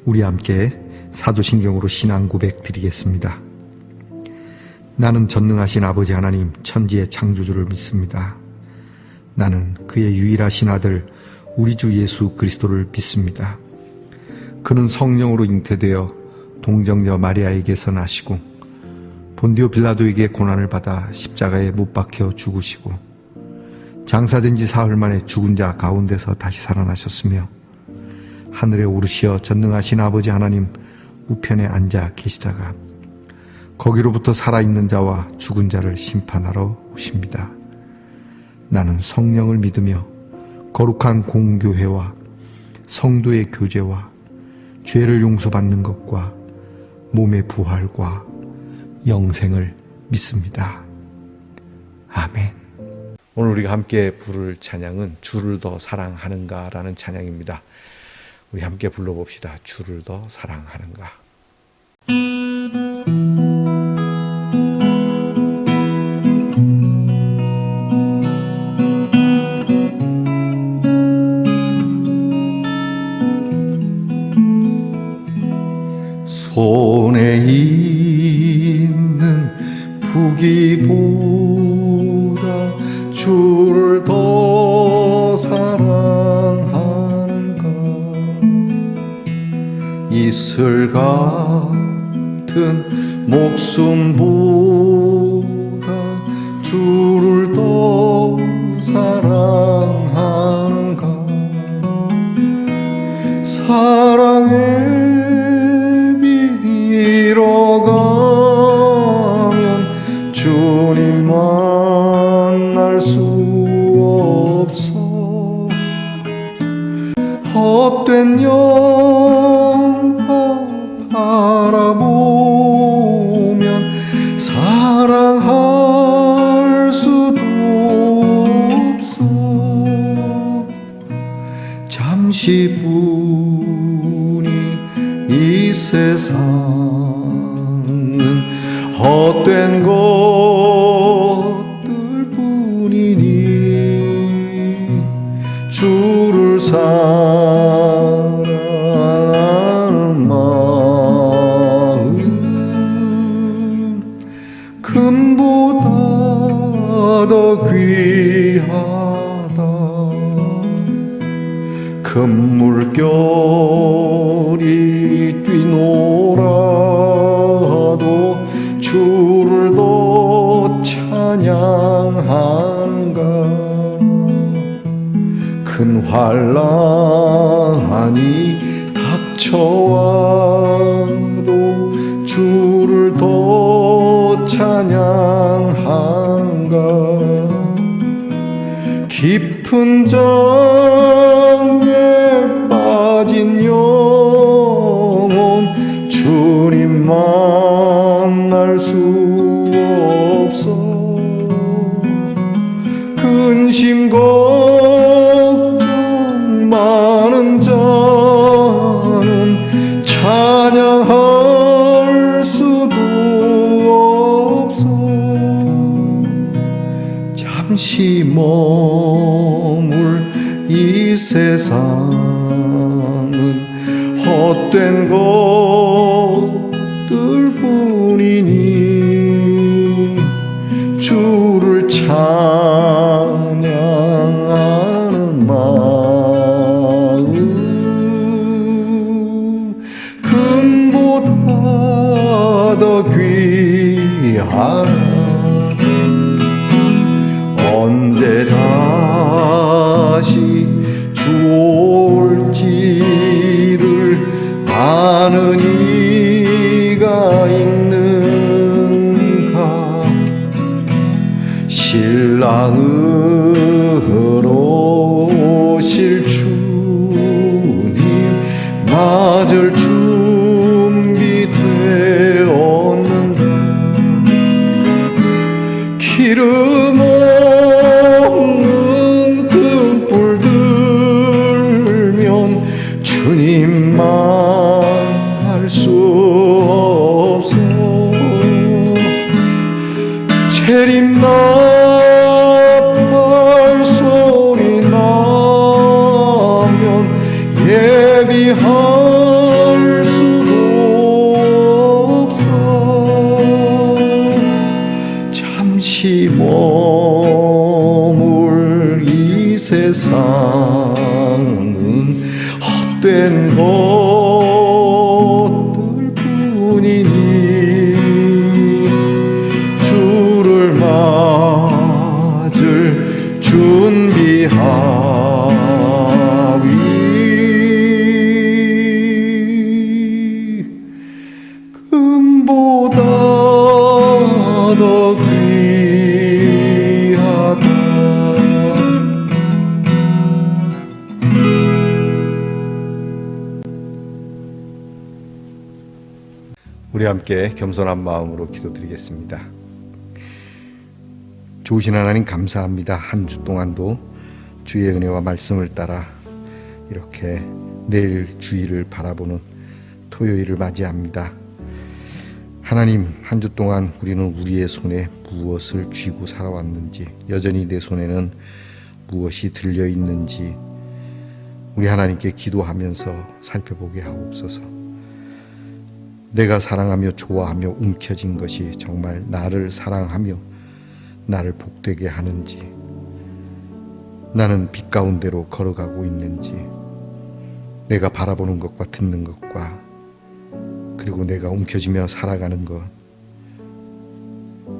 우리 함께 사도신경으로 신앙 고백 드리겠습니다. 나는 전능하신 아버지 하나님 천지의 창조주를 믿습니다. 나는 그의 유일하신 아들 우리 주 예수 그리스도를 믿습니다. 그는 성령으로 잉태되어 동정녀 마리아에게서 나시고 본디오 빌라도에게 고난을 받아 십자가에 못 박혀 죽으시고 장사된 지 사흘 만에 죽은 자 가운데서 다시 살아나셨으며 하늘에 오르시어 전능하신 아버지 하나님 우편에 앉아 계시다가 거기로부터 살아있는 자와 죽은 자를 심판하러 오십니다. 나는 성령을 믿으며 거룩한 공교회와 성도의 교제와 죄를 용서받는 것과 몸의 부활과 영생을 믿습니다. 아멘. 오늘 우리가 함께 부를 찬양은 주를 더 사랑하는가 라는 찬양입니다. 우리 함께 불러봅시다. 주를 더 사랑하는가. 손에 있는 부귀보다 주를 더 사랑하는가. 이슬 같은 목숨보다 주를 더 사랑하는가. 사랑의 잃어가면 주님 만날 수 없어. 헛된 영화 바라보면 사랑할 수도 없어. 잠시뿐이 이 세상은 헛된 것들 뿐이니 주를 사랑하는 마음 금보다 더 귀하다. 금물결이 뛰놀아도 주를 더 찬양한가. 큰 환난이 닥쳐와도 주를 더 찬양한가. 깊은 잠에 빠진 영혼 주님 만날 수 없어. 근심 걱정 많은 자는 찬양할 수도 없어. 잠시 머물 이 세상은 헛된 것들 뿐이니 주를 찬양하는 마음 금보다 더 귀하다. 언제 다시 주 올지를 아는 이가 있는가. 신랑으로 오실 주님 맞을 준비되었는데 기름 없는 등불 들면 주님만 갈 수 없어. 재림날 발소리 나면 예비할 헛된 것들 뿐이니 주를 맞을 준비하위 금보다 더 귀하다. 우리 함께 겸손한 마음으로 기도드리겠습니다. 좋으신 하나님 감사합니다. 한 주 동안도 주의 은혜와 말씀을 따라 이렇게 내일 주일을 바라보는 토요일을 맞이합니다. 하나님, 한 주 동안 우리는 우리의 손에 무엇을 쥐고 살아왔는지, 여전히 내 손에는 무엇이 들려 있는지 우리 하나님께 기도하면서 살펴보게 하옵소서. 내가 사랑하며 좋아하며 움켜진 것이 정말 나를 사랑하며 나를 복되게 하는지, 나는 빛 가운데로 걸어가고 있는지, 내가 바라보는 것과 듣는 것과 그리고 내가 움켜쥐며 살아가는 것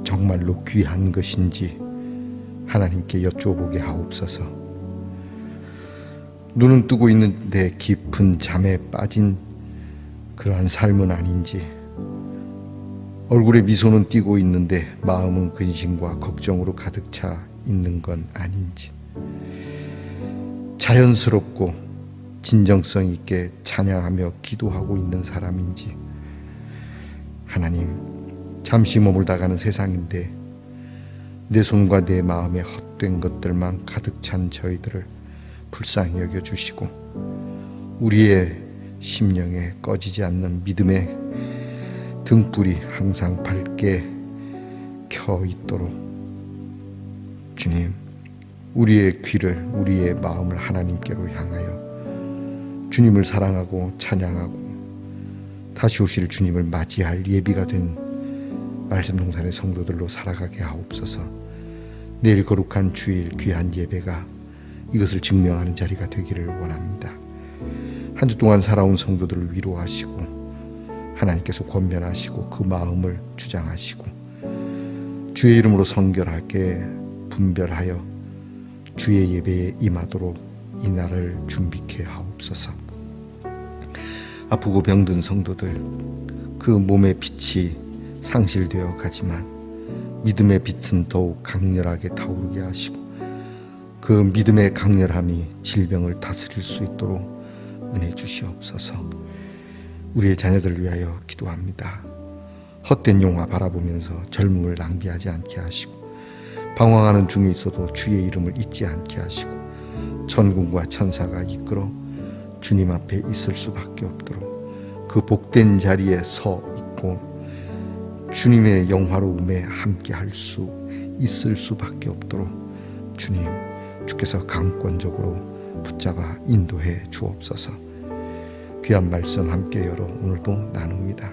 정말로 귀한 것인지 하나님께 여쭤보게 하옵소서. 눈은 뜨고 있는데 깊은 잠에 빠진 그러한 삶은 아닌지, 얼굴에 미소는 띄고 있는데 마음은 근심과 걱정으로 가득 차 있는 건 아닌지, 자연스럽고 진정성 있게 찬양하며 기도하고 있는 사람인지, 하나님, 잠시 머물다 가는 세상인데 내 손과 내 마음에 헛된 것들만 가득 찬 저희들을 불쌍히 여겨주시고 우리의 심령에 꺼지지 않는 믿음의 등불이 항상 밝게 켜 있도록 주님, 우리의 귀를, 우리의 마음을 하나님께로 향하여 주님을 사랑하고 찬양하고 다시 오실 주님을 맞이할 예비가 된 말씀동산의 성도들로 살아가게 하옵소서. 내일 거룩한 주일 귀한 예배가 이것을 증명하는 자리가 되기를 원합니다. 한 주 동안 살아온 성도들을 위로하시고 하나님께서 권면하시고 그 마음을 주장하시고 주의 이름으로 성결하게 분별하여 주의 예배에 임하도록 이 날을 준비케 하옵소서. 아프고 병든 성도들, 그 몸의 빛이 상실되어 가지만 믿음의 빛은 더욱 강렬하게 타오르게 하시고 그 믿음의 강렬함이 질병을 다스릴 수 있도록 은혜 주시옵소서. 우리의 자녀들을 위하여 기도합니다. 헛된 영화 바라보면서 젊음을 낭비하지 않게 하시고 방황하는 중에 있어도 주의 이름을 잊지 않게 하시고 천군과 천사가 이끌어 주님 앞에 있을 수밖에 없도록 그 복된 자리에 서 있고 주님의 영화로움에 함께 할 수 있을 수밖에 없도록 주님, 주께서 강권적으로 붙잡아 인도해 주옵소서. 귀한 말씀 함께 열어 오늘도 나눕니다.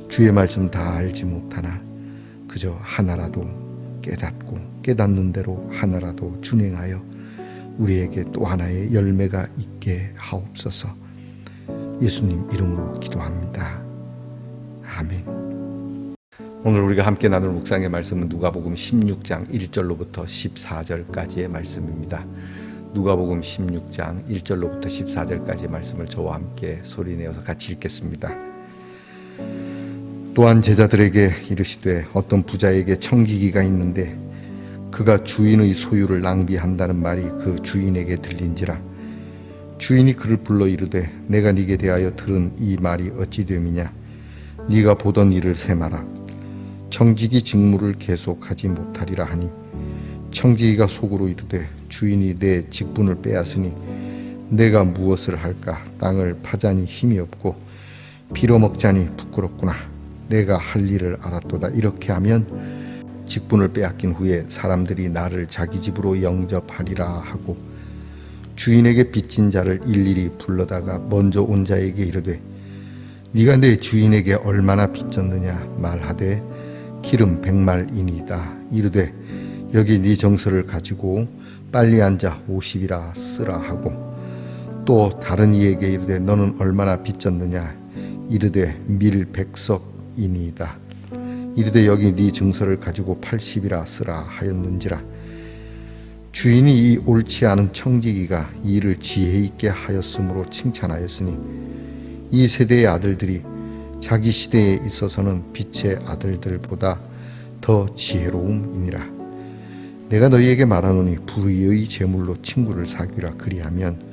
주의 말씀 다 알지 못하나 그저 하나라도 깨닫고 깨닫는 대로 하나라도 준행하여 우리에게 또 하나의 열매가 있게 하옵소서. 예수님 이름으로 기도합니다. 아멘. 오늘 우리가 함께 나눌 묵상의 말씀은 누가복음 16장 1절로부터 14절까지의 말씀입니다. 누가복음 16장 1절로부터 14절까지의 말씀을 저와 함께 소리내어서 같이 읽겠습니다. 또한 제자들에게 이르시되 어떤 부자에게 청지기가 있는데 그가 주인의 소유를 낭비한다는 말이 그 주인에게 들린지라. 주인이 그를 불러 이르되 내가 네게 대하여 들은 이 말이 어찌 됨이냐. 네가 보던 일을 세마라. 청지기 직무를 계속하지 못하리라 하니 청지기가 속으로 이르되 주인이 내 직분을 빼앗으니 내가 무엇을 할까. 땅을 파자니 힘이 없고 빌어먹자니 부끄럽구나. 내가 할 일을 알았도다. 이렇게 하면 직분을 빼앗긴 후에 사람들이 나를 자기 집으로 영접하리라 하고 주인에게 빚진 자를 일일이 불러다가 먼저 온 자에게 이르되 네가 내 주인에게 얼마나 빚졌느냐 말하되 기름 100말이니이다. 이르되 여기 네 정서를 가지고 빨리 앉아 50이라 쓰라 하고 또 다른 이에게 이르되 너는 얼마나 빚졌느냐 이르되 밀백석이니이다. 이르되 여기 네 증서를 가지고 80이라 쓰라 하였는지라. 주인이 이 옳지 않은 청지기가 이 일을 지혜 있게 하였으므로 칭찬하였으니 이 세대의 아들들이 자기 시대에 있어서는 빛의 아들들보다 더 지혜로움이니라. 내가 너희에게 말하노니 불의의 재물로 친구를 사귀라. 그리하면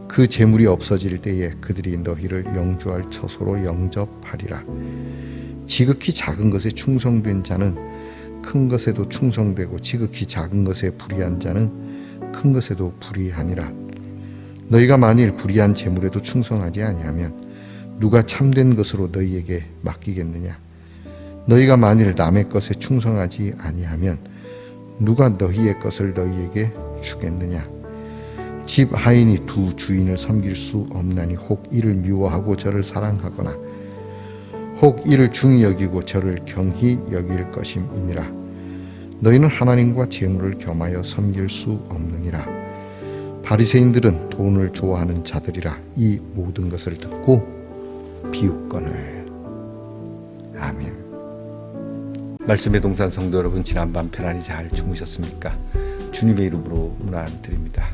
그 재물이 없어질 때에 그들이 너희를 영주할 처소로 영접하리라. 지극히 작은 것에 충성된 자는 큰 것에도 충성되고 지극히 작은 것에 불의한 자는 큰 것에도 불의하니라. 너희가 만일 불의한 재물에도 충성하지 아니하면 누가 참된 것으로 너희에게 맡기겠느냐. 너희가 만일 남의 것에 충성하지 아니하면 누가 너희의 것을 너희에게 주겠느냐. 집 하인이 두 주인을 섬길 수 없나니 혹 이를 미워하고 저를 사랑하거나 혹 이를 중히 여기고 저를 경히 여길 것임이니라. 너희는 하나님과 재물을 겸하여 섬길 수 없느니라. 바리새인들은 돈을 좋아하는 자들이라. 이 모든 것을 듣고 비웃거늘. 아멘. 말씀의 동산 성도 여러분, 지난밤 편안히 잘 주무셨습니까? 주님의 이름으로 문안 드립니다.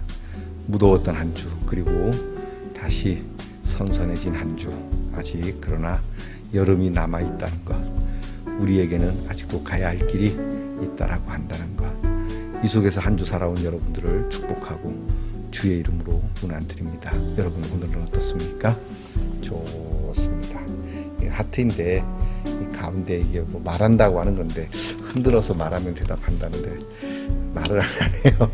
무더웠던 한 주, 그리고 다시 선선해진 한 주, 아직 그러나 여름이 남아있다는 것, 우리에게는 아직도 가야 할 길이 있다라고 한다는 것, 이 속에서 한 주 살아온 여러분들을 축복하고 주의 이름으로 문안 드립니다. 여러분 오늘은 어떻습니까? 좋습니다. 하트인데 이 가운데 이게 뭐 말한다고 하는 건데 흔들어서 말하면 대답한다는데 말을 안 하네요.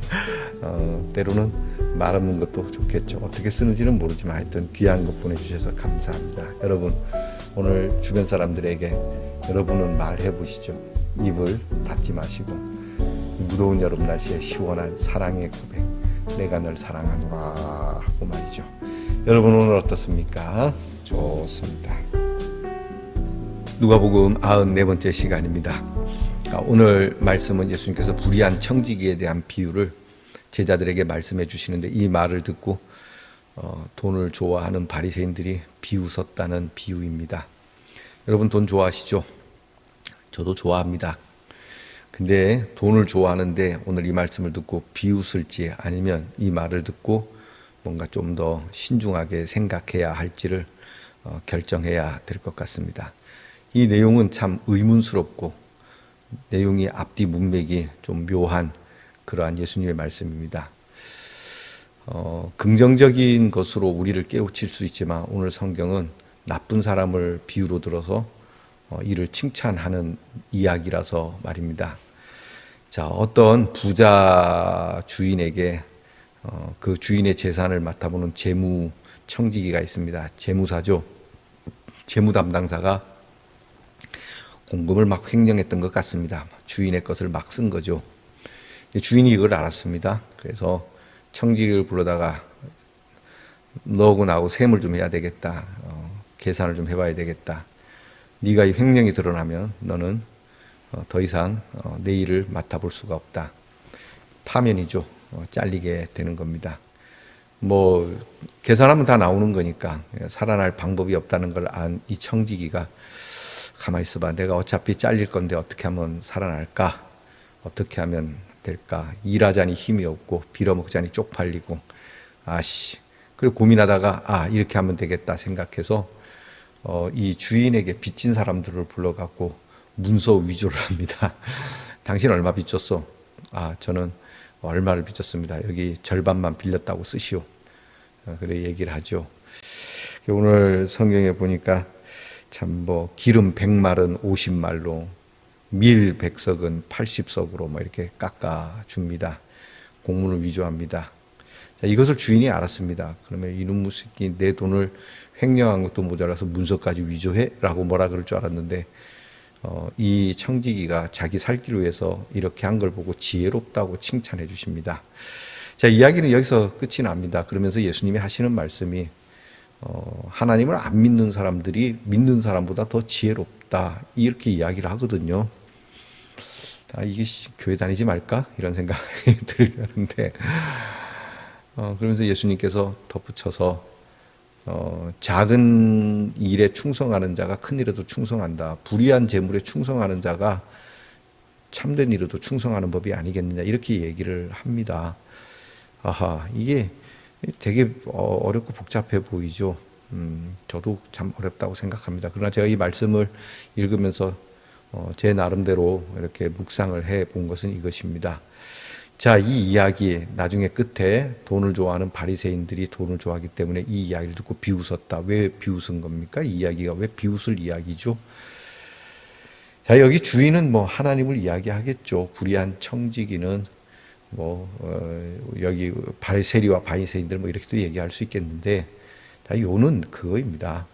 때로는 말 없는 것도 좋겠죠. 어떻게 쓰는지는 모르지만 하여튼 귀한 것 보내주셔서 감사합니다. 여러분 오늘 주변 사람들에게 여러분은 말해 보시죠. 입을 닫지 마시고 무더운 여름 날씨에 시원한 사랑의 고백, 내가 널 사랑하노라 하고 말이죠. 여러분 오늘 어떻습니까? 좋습니다. 누가복음 94번째 시간입니다. 오늘 말씀은 예수님께서 불의한 청지기에 대한 비유를 제자들에게 말씀해 주시는데, 이 말을 듣고 돈을 좋아하는 바리새인들이 비웃었다는 비유입니다. 여러분 돈 좋아하시죠? 저도 좋아합니다. 근데 돈을 좋아하는데 오늘 이 말씀을 듣고 비웃을지 아니면 이 말을 듣고 뭔가 좀 더 신중하게 생각해야 할지를 결정해야 될 것 같습니다. 이 내용은 참 의문스럽고 내용이 앞뒤 문맥이 좀 묘한 그러한 예수님의 말씀입니다. 긍정적인 것으로 우리를 깨우칠 수 있지만 오늘 성경은 나쁜 사람을 비유로 들어서 이를 칭찬하는 이야기라서 말입니다. 자, 어떤 부자 주인에게 그 주인의 재산을 맡아보는 재무 청지기가 있습니다. 재무사죠. 재무 담당사가 공금을 막 횡령했던 것 같습니다. 주인의 것을 막 쓴 거죠. 주인이 이걸 알았습니다. 그래서 청지기를 불러다가 너하고 나하고 세물 좀 해야 되겠다. 계산을 좀 해봐야 되겠다. 네가 이 횡령이 드러나면 너는 더 이상 내 일을 맡아볼 수가 없다. 파면이죠. 잘리게 되는 겁니다. 뭐 계산하면 다 나오는 거니까 살아날 방법이 없다는 걸 안 이 청지기가 가만히 있어봐. 내가 어차피 잘릴 건데 어떻게 하면 살아날까? 어떻게 하면 될까? 일하자니 힘이 없고 빌어먹자니 쪽팔리고 그리고 고민하다가 이렇게 하면 되겠다 생각해서 이 주인에게 빚진 사람들을 불러갖고 문서 위조를 합니다. 당신 얼마 빚졌어? 저는 얼마를 빚졌습니다. 여기 절반만 빌렸다고 쓰시오. 그래 얘기를 하죠. 오늘 성경에 보니까 참 기름 100말은 50말로 밀 100석은 80석으로 이렇게 깎아 줍니다. 공문을 위조합니다. 자, 이것을 주인이 알았습니다. 그러면 이놈 새끼 내 돈을 횡령한 것도 모자라서 문서까지 위조해? 라고 뭐라 그럴 줄 알았는데 이 청지기가 자기 살기를 위해서 이렇게 한 걸 보고 지혜롭다고 칭찬해 주십니다. 자, 이야기는 여기서 끝이 납니다. 그러면서 예수님이 하시는 말씀이 하나님을 안 믿는 사람들이 믿는 사람보다 더 지혜롭다, 이렇게 이야기를 하거든요. 이게 교회 다니지 말까? 이런 생각이 들는데 그러면서 예수님께서 덧붙여서 작은 일에 충성하는 자가 큰 일에도 충성한다. 불의한 재물에 충성하는 자가 참된 일에도 충성하는 법이 아니겠느냐 이렇게 얘기를 합니다. 아하, 이게 되게 어렵고 복잡해 보이죠. 저도 참 어렵다고 생각합니다. 그러나 제가 이 말씀을 읽으면서 제 나름대로 이렇게 묵상을 해 본 것은 이것입니다. 자, 이 이야기 나중에 끝에 돈을 좋아하는 바리새인들이 돈을 좋아하기 때문에 이 이야기를 듣고 비웃었다. 왜 비웃은 겁니까? 이 이야기가 왜 비웃을 이야기죠? 자, 여기 주인은 뭐 하나님을 이야기하겠죠. 불의한 청지기는 여기 세리와 바리새인들 뭐 이렇게도 얘기할 수 있겠는데, 자, 요는 그거입니다.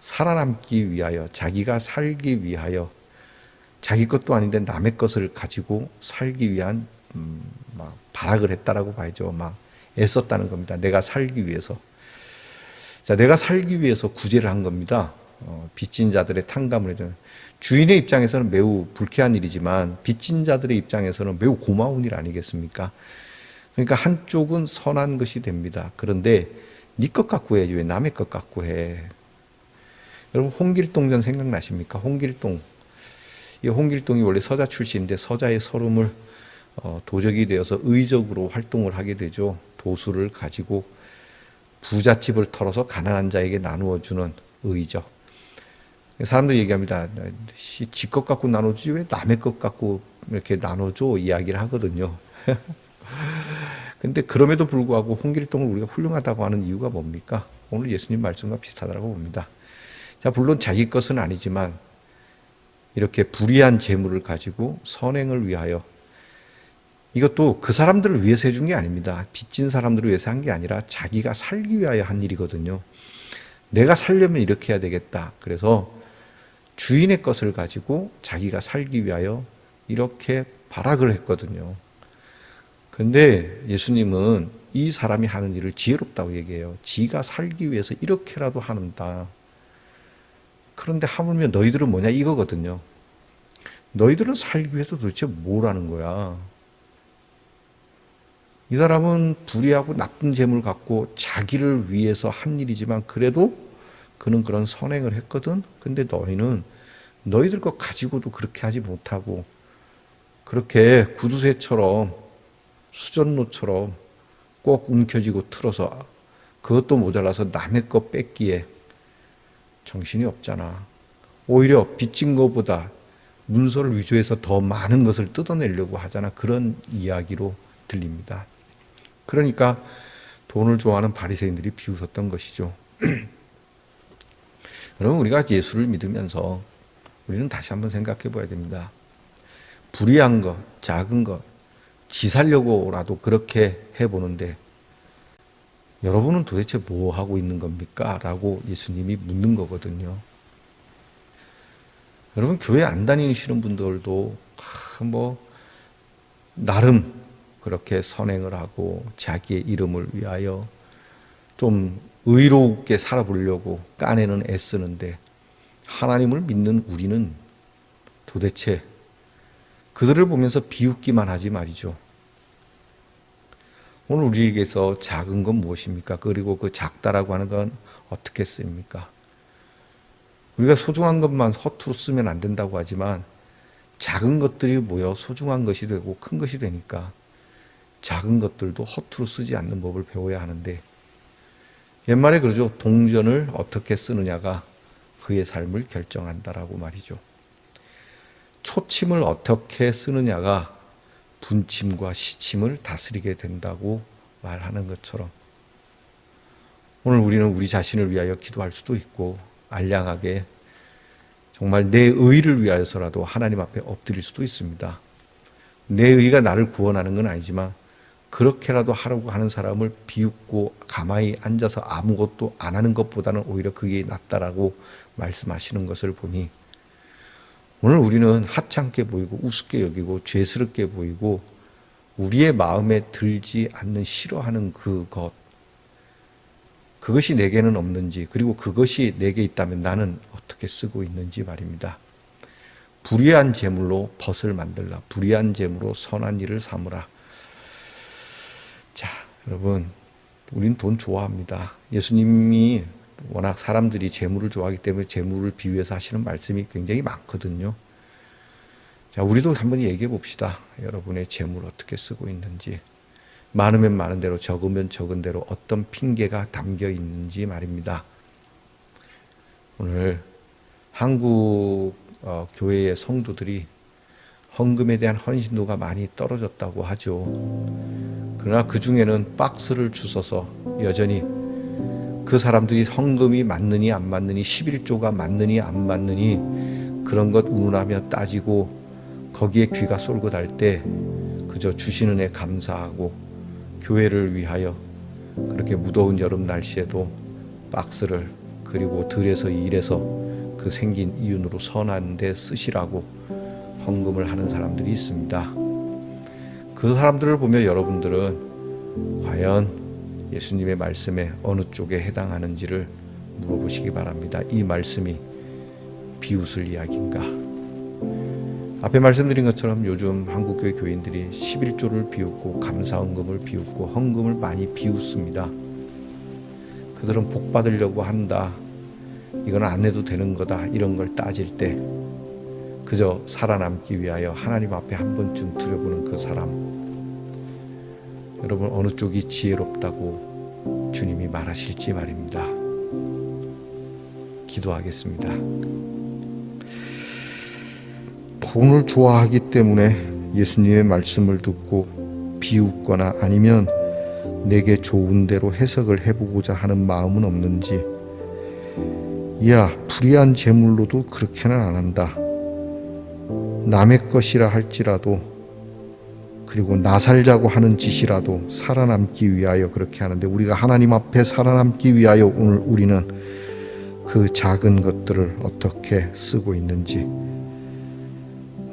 살아남기 위하여, 자기가 살기 위하여, 자기 것도 아닌데 남의 것을 가지고 살기 위한 막 발악을 했다라고 봐야죠. 막 애썼다는 겁니다. 내가 살기 위해서. 자, 내가 살기 위해서 구제를 한 겁니다. 빚진 자들의 탕감을 해주는. 주인의 입장에서는 매우 불쾌한 일이지만 빚진 자들의 입장에서는 매우 고마운 일 아니겠습니까? 그러니까 한쪽은 선한 것이 됩니다. 그런데 네 것 갖고 해야지 왜 남의 것 갖고 해? 여러분 홍길동전 생각나십니까? 홍길동. 이 홍길동이 원래 서자 출신인데 서자의 서름을 도적이 되어서 의적으로 활동을 하게 되죠. 도수를 가지고 부잣집을 털어서 가난한 자에게 나누어 주는 의적. 사람들이 얘기합니다. 지 것 갖고 나눠주지 왜 남의 것 갖고 이렇게 나눠줘 이야기를 하거든요. 근데 그럼에도 불구하고 홍길동을 우리가 훌륭하다고 하는 이유가 뭡니까? 오늘 예수님 말씀과 비슷하다고 봅니다. 자, 물론 자기 것은 아니지만 이렇게 불의한 재물을 가지고 선행을 위하여, 이것도 그 사람들을 위해서 해준 게 아닙니다. 빚진 사람들을 위해서 한 게 아니라 자기가 살기 위하여 한 일이거든요. 내가 살려면 이렇게 해야 되겠다. 그래서 주인의 것을 가지고 자기가 살기 위하여 이렇게 발악을 했거든요. 그런데 예수님은 이 사람이 하는 일을 지혜롭다고 얘기해요. 지가 살기 위해서 이렇게라도 하는다. 그런데 하물며 너희들은 뭐냐 이거거든요. 너희들은 살기 위해서 도대체 뭘 하는 거야? 이 사람은 불의하고 나쁜 재물을 갖고 자기를 위해서 한 일이지만 그래도 그는 그런 선행을 했거든. 근데 너희는 너희들 것 가지고도 그렇게 하지 못하고 그렇게 구두쇠처럼 수전노처럼 꼭 움켜쥐고 틀어서 그것도 모자라서 남의 것 뺏기에 정신이 없잖아. 오히려 빚진 것보다 문서를 위조해서 더 많은 것을 뜯어내려고 하잖아. 그런 이야기로 들립니다. 그러니까 돈을 좋아하는 바리새인들이 비웃었던 것이죠. 여러분, 우리가 예수를 믿으면서 우리는 다시 한번 생각해 봐야 됩니다. 불의한 것, 작은 것, 지 살려고라도 그렇게 해보는데 여러분은 도대체 뭐 하고 있는 겁니까? 라고 예수님이 묻는 거거든요. 여러분, 교회 안 다니시는 분들도 나름 그렇게 선행을 하고 자기의 이름을 위하여 좀 의롭게 살아보려고 까내는 애쓰는데 하나님을 믿는 우리는 도대체 그들을 보면서 비웃기만 하지 말이죠. 오늘 우리에게서 작은 건 무엇입니까? 그리고 그 작다라고 하는 건 어떻게 쓰입니까? 우리가 소중한 것만 허투루 쓰면 안 된다고 하지만 작은 것들이 모여 소중한 것이 되고 큰 것이 되니까 작은 것들도 허투루 쓰지 않는 법을 배워야 하는데, 옛말에 그러죠. 동전을 어떻게 쓰느냐가 그의 삶을 결정한다라고 말이죠. 초침을 어떻게 쓰느냐가 분침과 시침을 다스리게 된다고 말하는 것처럼 오늘 우리는 우리 자신을 위하여 기도할 수도 있고 알량하게 정말 내 의를 위하여서라도 하나님 앞에 엎드릴 수도 있습니다. 내 의가 나를 구원하는 건 아니지만 그렇게라도 하려고 하는 사람을 비웃고 가만히 앉아서 아무것도 안 하는 것보다는 오히려 그게 낫다라고 말씀하시는 것을 보니 오늘 우리는 하찮게 보이고 우습게 여기고 죄스럽게 보이고 우리의 마음에 들지 않는 싫어하는 그것이 내게는 없는지, 그리고 그것이 내게 있다면 나는 어떻게 쓰고 있는지 말입니다. 불의한 재물로 벗을 만들라. 불의한 재물로 선한 일을 삼으라. 자, 여러분, 우린 돈 좋아합니다. 예수님이 워낙 사람들이 재물을 좋아하기 때문에 재물을 비유해서 하시는 말씀이 굉장히 많거든요. 자, 우리도 한번 얘기해 봅시다. 여러분의 재물 어떻게 쓰고 있는지. 많으면 많은 대로, 적으면 적은 대로 어떤 핑계가 담겨 있는지 말입니다. 오늘 한국 교회의 성도들이 헌금에 대한 헌신도가 많이 떨어졌다고 하죠. 그러나 그 중에는 박스를 주워서 여전히 그 사람들이 헌금이 맞느니 안 맞느니, 11조가 맞느니 안 맞느니 그런 것 운운하며 따지고 거기에 귀가 쏠고 달 때 그저 주시는 애 감사하고 교회를 위하여 그렇게 무더운 여름 날씨에도 박스를 그리고 들에서 일해서 그 생긴 이윤으로 선한 데 쓰시라고 헌금을 하는 사람들이 있습니다. 그 사람들을 보며 여러분들은 과연 예수님의 말씀에 어느 쪽에 해당하는지를 물어보시기 바랍니다. 이 말씀이 비웃을 이야기인가? 앞에 말씀드린 것처럼 요즘 한국교회 교인들이 11조를 비웃고 감사헌금을 비웃고 헌금을 많이 비웃습니다. 그들은 복 받으려고 한다, 이건 안 해도 되는 거다, 이런 걸 따질 때 그저 살아남기 위하여 하나님 앞에 한 번쯤 들여보는 그 사람, 여러분 어느 쪽이 지혜롭다고 주님이 말하실지 말입니다. 기도하겠습니다. 돈을 좋아하기 때문에 예수님의 말씀을 듣고 비웃거나 아니면 내게 좋은 대로 해석을 해보고자 하는 마음은 없는지, 이야 불의한 재물로도 그렇게는 안 한다, 남의 것이라 할지라도 그리고 나 살자고 하는 짓이라도 살아남기 위하여 그렇게 하는데, 우리가 하나님 앞에 살아남기 위하여 오늘 우리는 그 작은 것들을 어떻게 쓰고 있는지,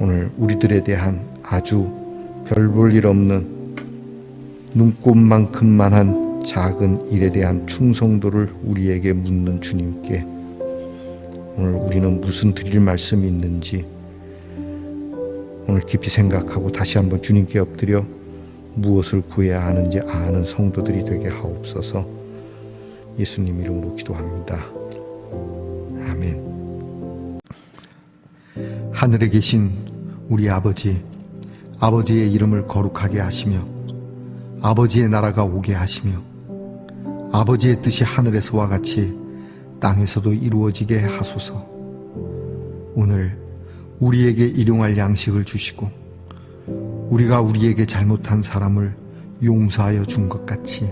오늘 우리들에 대한 아주 별 볼 일 없는 눈곱만큼만한 작은 일에 대한 충성도를 우리에게 묻는 주님께 오늘 우리는 무슨 드릴 말씀이 있는지 오늘 깊이 생각하고 다시 한번 주님께 엎드려 무엇을 구해야 하는지 아는 성도들이 되게 하옵소서. 예수님 이름으로 기도합니다. 아멘. 하늘에 계신 우리 아버지, 아버지의 이름을 거룩하게 하시며 아버지의 나라가 오게 하시며 아버지의 뜻이 하늘에서와 같이 땅에서도 이루어지게 하소서. 오늘 우리에게 일용할 양식을 주시고 우리가 우리에게 잘못한 사람을 용서하여 준 것 같이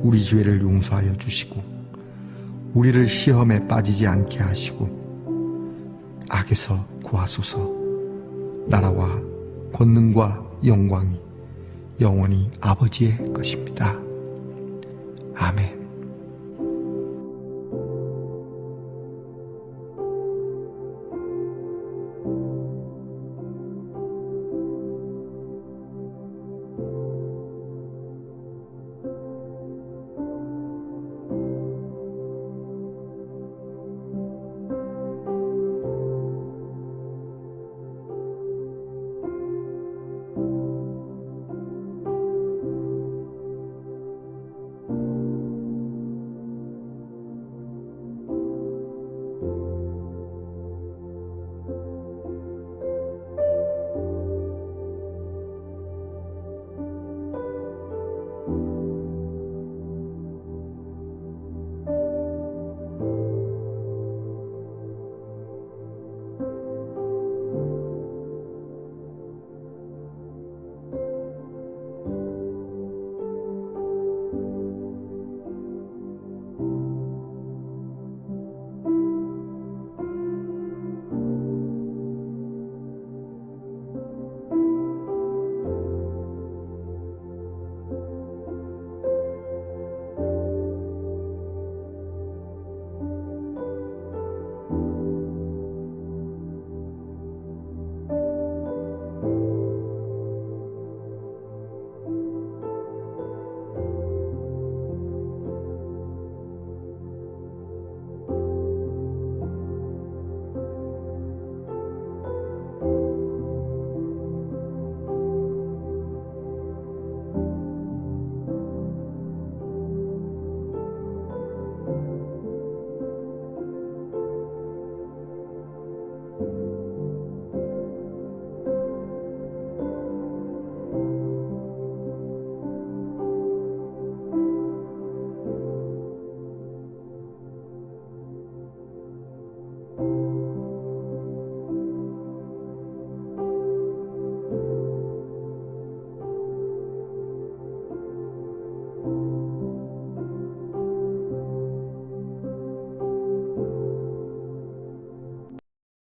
우리 죄를 용서하여 주시고 우리를 시험에 빠지지 않게 하시고 악에서 구하소서. 나라와 권능과 영광이 영원히 아버지의 것입니다. 아멘.